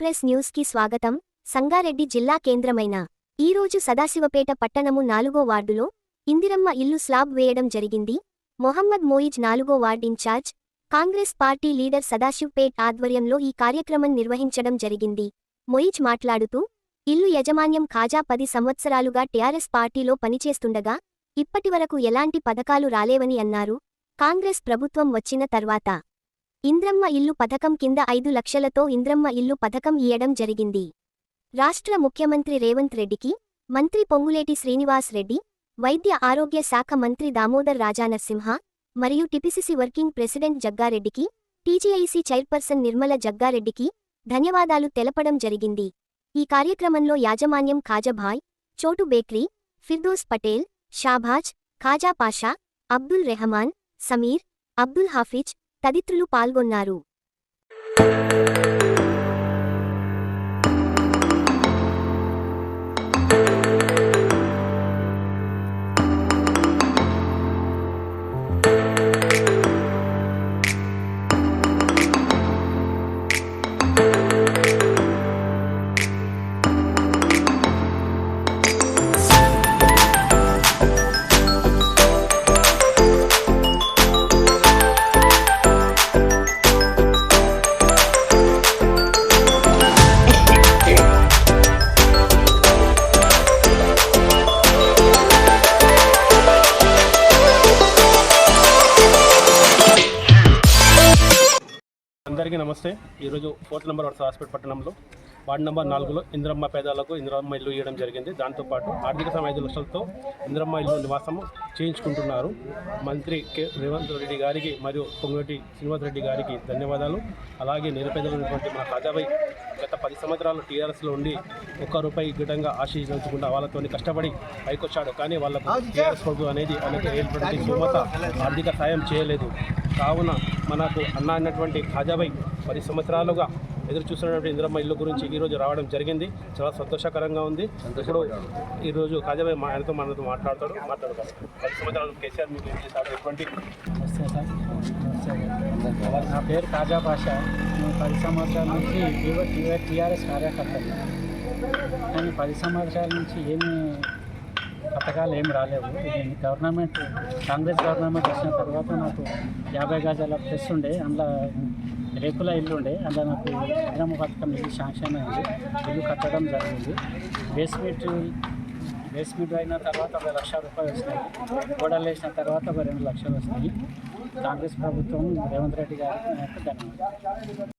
Express news కి స్వాగతం. సంగారెడ్డి జిల్లా కేంద్రమైన ఈరోజు సదాశివపేట పట్టణము 4వ వార్డులో ఇందిరమ్మ ఇల్లు స్లాబ్ వేయడం జరిగింది. మొహమ్మద్ మోయిజ్ 4వ ward in charge, Congress party leader Sadashivpet ఆధ్వర్యంలో ఈ కార్యక్రమం నిర్వహించడం జరిగింది. మొయిజ్ మాట్లాడుతూ, ఇల్లు యజమాన్యం ఖాజా 10 సంవత్సరాలుగా టీఆర్ఎస్ పార్టీలో పనిచేస్తుండగా ఇప్పటివరకు ఎలాంటి పథకాలు రాలేవని అన్నారు. కాంగ్రెస్ ప్రభుత్వం వచ్చిన తర్వాత ఇంద్రమ్మ ఇల్లు పథకం కింద 5 లక్షలతో ఇంద్రమ్మ ఇల్లు పథకం ఇయ్యడం జరిగింది. రాష్ట్ర ముఖ్యమంత్రి రేవంత్ రెడ్డికి, మంత్రి పొంగులేటి శ్రీనివాస్ రెడ్డి, వైద్య ఆరోగ్య శాఖ మంత్రి దామోదర్ రాజానరసింహ మరియు టిపిసిసి వర్కింగ్ ప్రెసిడెంట్ జగ్గారెడ్డికి, టీజీఐసీ చైర్పర్సన్ నిర్మల జగ్గారెడ్డికి ధన్యవాదాలు తెలపడం జరిగింది. ఈ కార్యక్రమంలో యాజమాన్యం ఖాజాభాయ్, చోటు బేక్రీ, ఫిర్దోస్ పటేల్, షాబాజ్, ఖాజా పాషా, అబ్దుల్ రెహమాన్, సమీర్, అబ్దుల్ హాఫిజ్ తదితరులు పాల్గొన్నారు. అందరికీ నమస్తే. ఈరోజు 4th నెంబర్ సదాశివపేట పట్టణంలో వార్డు నెంబర్ 4లో ఇంద్రమ్మ పేదలకు ఇంద్రమ్మ ఇల్లు ఇవ్వడం జరిగింది. దాంతోపాటు ఆర్థిక సాయం 5 లక్షలతో ఇంద్రమ్మ ఇల్లు నివాసం చేయించుకుంటున్నారు. మంత్రి రేవంత్ రెడ్డి గారికి మరియు పొంగులేటి శ్రీనివాస్ రెడ్డి గారికి ధన్యవాదాలు. అలాగే నిరుపేదలైనటువంటి మన ఖాజాభాయ్ గత 10 సంవత్సరాలు టీఆర్ఎస్లో ఉండి ₹1 గిటంగా ఆశీర్వదించకుండా వాళ్ళతో కష్టపడి పైకొచ్చాడు. కానీ వాళ్ళకు టీఆర్ఎస్ ప్రభుత్వం అనేది వాళ్ళకి ఏర్పడి సుమత ఆర్థిక సాయం చేయలేదు. కావున మనకు అన్న అన్నటువంటి ఖాజాభాయ్ 10 సంవత్సరాలుగా ఎదురు చూస్తున్నటువంటి ఇంద్రమ్మ ఇల్లు గురించి ఈరోజు రావడం జరిగింది. చాలా సంతోషకరంగా ఉంది. ఇప్పుడు ఈరోజు ఖాజాభాయ్ ఆయనతో మనతో మాట్లాడతాడు. 10 సంవత్సరాలు కేసీఆర్ మీకు ఏం చేశాడు, ఎటువంటి? నా పేరు ఖాజా పాషా. నేను 10 సంవత్సరాల నుంచి టీఆర్ఎస్ కార్యకర్తలు. కానీ 10 సంవత్సరాల నుంచి ఏమి పథకాలు ఏమి రాలేవు. గవర్నమెంట్ కాంగ్రెస్ గవర్నమెంట్ వచ్చిన తర్వాత నాకు 50 గజాల ప్లస్ ఉండే, అందులో రేకుల ఇల్లు ఉండే, అందులో నాకు ఇంద్రమ్మ పథకం ఇల్లు శాంక్షన్ అయింది. ఇల్లు కట్టడం జరిగింది. బేస్మెంట్ అయిన తర్వాత ₹1,00,000 వస్తాయి. గోడలు వేసిన తర్వాత 2 లక్షలు వస్తాయి. కాంగ్రెస్ ప్రభుత్వం రేవంత్ రెడ్డి గారికి నాకు ధన్యవాదాలు.